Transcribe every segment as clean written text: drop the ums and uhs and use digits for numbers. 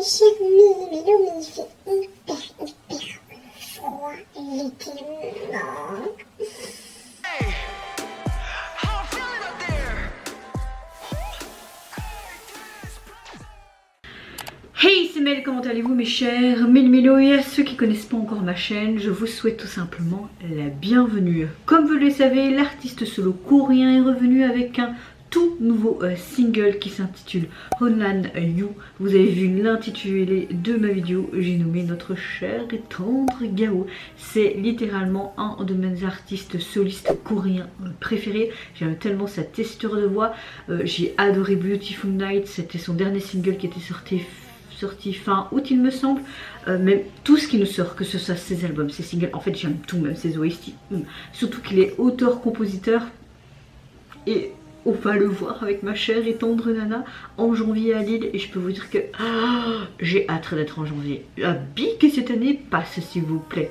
mes chéris, mais non, mais il fait hyper froid, j'ai tellement. Hey, c'est Mel, comment allez-vous mes chers Mélo, et à ceux qui connaissent pas encore ma chaîne, je vous souhaite tout simplement la bienvenue. Comme vous le savez, l'artiste solo coréen est revenu avec un tout nouveau single qui s'intitule Honlan You. Vous avez vu l'intitulé de ma vidéo, j'ai nommé notre cher et tendre Gao. C'est littéralement un de mes artistes solistes coréens préférés. J'aime tellement sa texture de voix. J'ai adoré Beautiful Night, c'était son dernier single qui était sorti fin août il me semble. Même tout ce qui nous sort, que ce soit ses albums, ses singles, en fait j'aime tout, même ses OST. Surtout qu'il est auteur-compositeur et on va le voir avec ma chère et tendre Nana en janvier à Lille, et je peux vous dire que j'ai hâte d'être en janvier. Que cette année passe s'il vous plaît.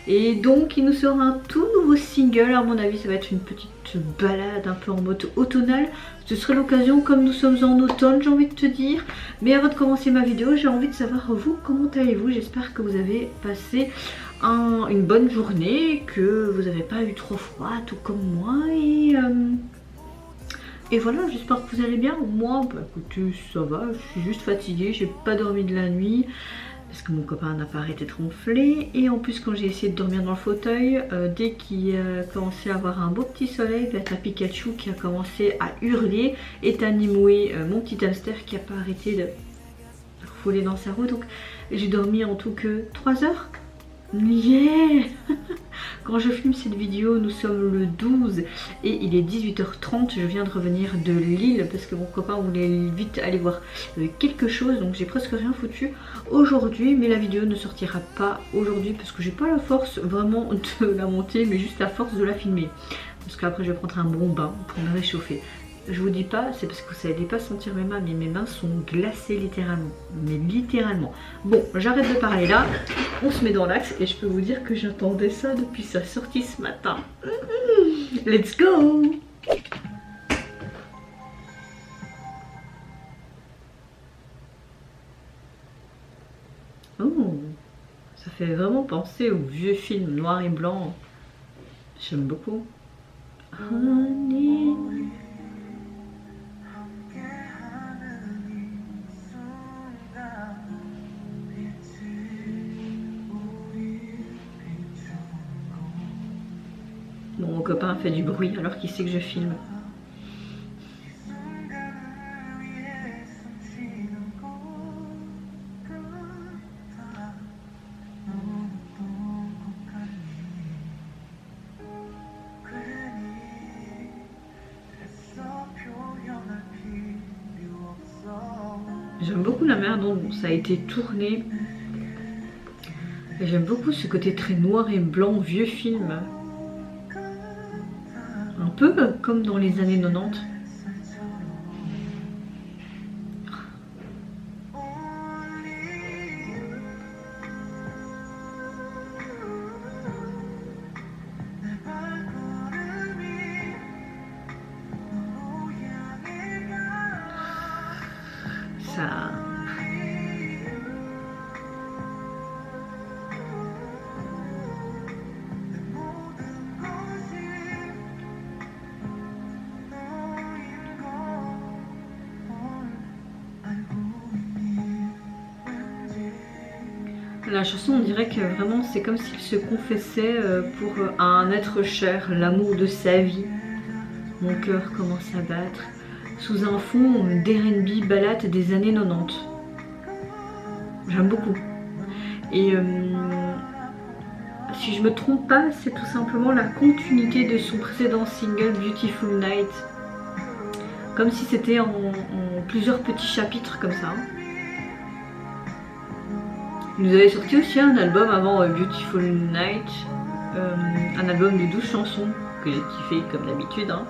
Et donc il nous sort un tout nouveau single. À mon avis ça va être une petite balade un peu en mode automnal. Ce serait l'occasion, comme nous sommes en automne, j'ai envie de te dire. Mais avant de commencer ma vidéo, j'ai envie de savoir vous, comment allez-vous? J'espère que vous avez passé une bonne journée, que vous n'avez pas eu trop froid tout comme moi, et voilà, j'espère que vous allez bien. Moi, bah écoutez, ça va, je suis juste fatiguée, j'ai pas dormi de la nuit parce que mon copain n'a pas arrêté de ronfler. Et en plus, quand j'ai essayé de dormir dans le fauteuil, dès qu'il a commencé à avoir un beau petit soleil, bah, t'as Pikachu qui a commencé à hurler, et t'as Nimue, mon petit hamster, qui a pas arrêté de rouler dans sa roue. Donc j'ai dormi en tout que 3 heures. Yeah. Quand je filme cette vidéo, nous sommes le 12 et il est 18h30. Je viens de revenir de Lille parce que mon copain voulait vite aller voir quelque chose, donc j'ai presque rien foutu aujourd'hui. Mais la vidéo ne sortira pas aujourd'hui parce que j'ai pas la force vraiment de la monter, mais juste la force de la filmer, parce qu'après je vais prendre un bon bain pour me réchauffer. Je vous dis pas, c'est parce que vous n'allez pas sentir mes mains, mais mes mains sont glacées littéralement. Mais littéralement. Bon, j'arrête de parler là. On se met dans l'axe et je peux vous dire que j'attendais ça depuis sa sortie ce matin. Let's go! Oh, ça fait vraiment penser aux vieux films noir et blanc. J'aime beaucoup. Honey. Bon, mon copain fait du bruit alors qu'il sait que je filme. J'aime beaucoup la manière dont ça a été tourné. Et j'aime beaucoup ce côté très noir et blanc, vieux film. Un peu comme dans les années 90. Ça... La chanson, on dirait que vraiment c'est comme s'il se confessait pour un être cher, l'amour de sa vie. Mon cœur commence à battre sous un fond d'R&B ballade des années 90. J'aime beaucoup. Et si je me trompe pas, c'est tout simplement la continuité de son précédent single Beautiful Night. Comme si c'était en plusieurs petits chapitres comme ça. Il nous avait sorti aussi un album avant Beautiful Night, un album de 12 chansons que j'ai kiffé comme d'habitude. Hein.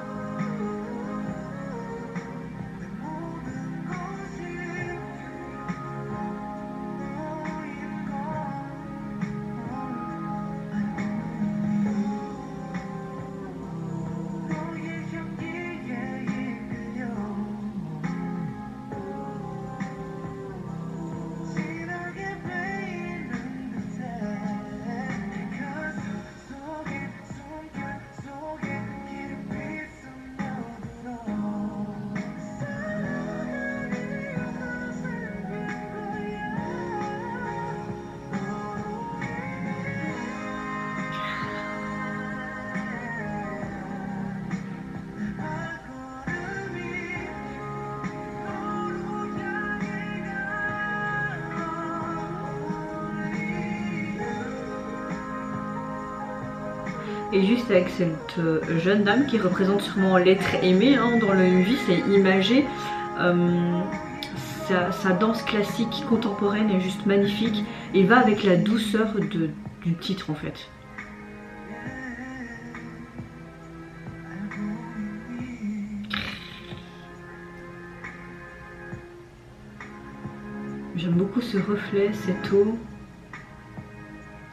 et juste avec cette jeune dame qui représente sûrement l'être aimé hein, dans le MV, c'est imagé. Sa danse classique contemporaine est juste magnifique et va avec la douceur du titre en fait. J'aime beaucoup ce reflet, cette eau,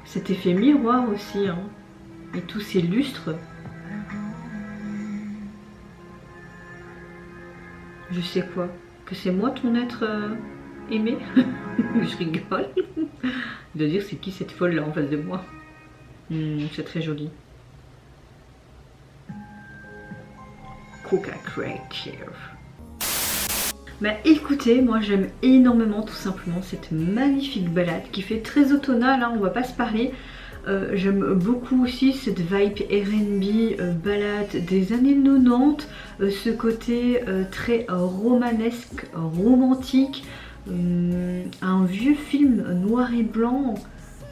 cet effet miroir aussi, hein, et tous ces lustres. Je sais quoi? Que c'est moi ton être aimé? Je rigole. De dire c'est qui cette folle là en face de moi. C'est très joli. Coca Creative. Bah écoutez, moi j'aime énormément tout simplement cette magnifique balade qui fait très automnale, hein, on va pas se parler. J'aime beaucoup aussi cette vibe R&B, balade des années 90, ce côté très romanesque, romantique, un vieux film noir et blanc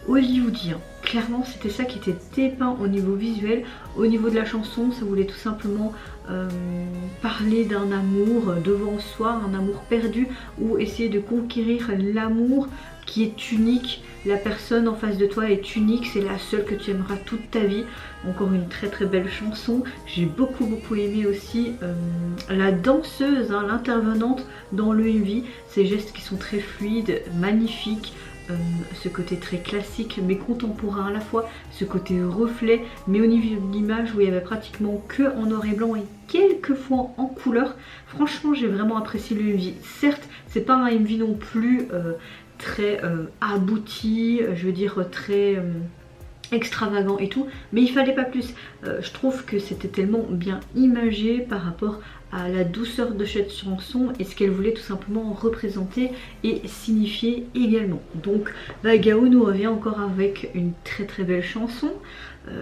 hollywoodien. Clairement c'était ça qui était dépeint au niveau visuel. Au niveau de la chanson, ça voulait tout simplement parler d'un amour devant soi, un amour perdu, ou essayer de conquérir l'amour qui est unique. La personne en face de toi est unique, c'est la seule que tu aimeras toute ta vie. Encore une très très belle chanson. J'ai beaucoup aimé aussi la danseuse, hein, l'intervenante dans le MV. Ces gestes qui sont très fluides, magnifiques. Ce côté très classique mais contemporain à la fois, ce côté reflet, mais au niveau de l'image où il y avait pratiquement que en noir et blanc et quelques fois en couleur. Franchement j'ai vraiment apprécié le MV. Certes c'est pas un MV non plus très abouti, je veux dire très extravagant et tout, mais il fallait pas plus. Je trouve que c'était tellement bien imagé par rapport à la douceur de cette chanson et ce qu'elle voulait tout simplement représenter et signifier également. Donc Gao nous revient encore avec une très belle chanson.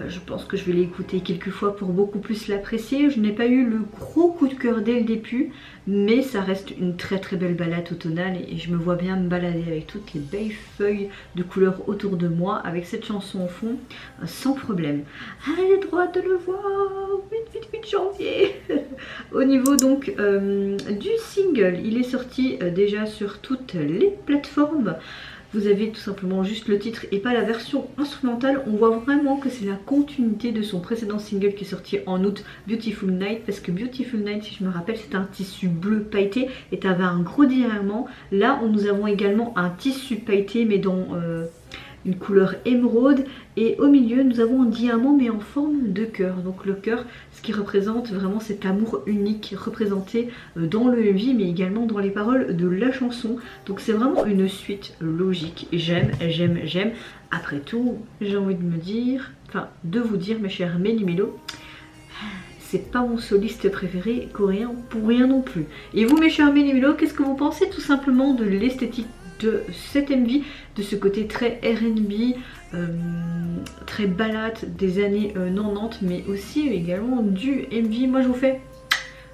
Je pense que je vais l'écouter quelques fois pour beaucoup plus l'apprécier. Je n'ai pas eu le gros coup de cœur dès le début, mais ça reste une très belle balade automnale et je me vois bien me balader avec toutes les belles feuilles de couleurs autour de moi avec cette chanson en fond sans problème. Ah, j'ai le droit de le voir, 8 janvier. Au niveau donc du single, il est sorti déjà sur toutes les plateformes. Vous avez tout simplement juste le titre et pas la version instrumentale. On voit vraiment que c'est la continuité de son précédent single qui est sorti en août, Beautiful Night. Parce que Beautiful Night, si je me rappelle, c'est un tissu bleu pailleté et tu avais un gros diamant. Là, nous avons également un tissu pailleté mais dans une couleur émeraude. Et au milieu, nous avons un diamant mais en forme de cœur. Donc le cœur, ce qui représente vraiment cet amour unique représenté dans le MV mais également dans les paroles de la chanson. Donc c'est vraiment une suite logique. J'aime. Après tout, j'ai envie de me dire, enfin de vous dire mes chers Méli-Mélo, c'est pas mon soliste préféré coréen pour rien non plus. Et vous mes chers Méli-Mélo, qu'est-ce que vous pensez tout simplement de l'esthétique de cet MV, de ce côté très R&B, très balade des années 90, mais aussi également du MV. Moi je vous fais,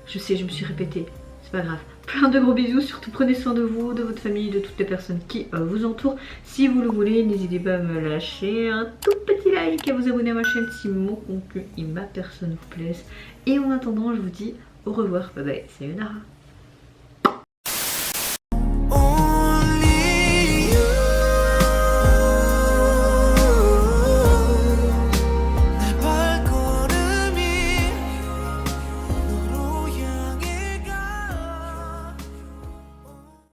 je sais je me suis répétée, c'est pas grave, plein de gros bisous, surtout prenez soin de vous, de votre famille, de toutes les personnes qui vous entourent. Si vous le voulez, n'hésitez pas à me lâcher un tout petit like, à vous abonner à ma chaîne si mon contenu et ma personne vous plaisent. Et en attendant, je vous dis au revoir, bye bye, c'est Nara.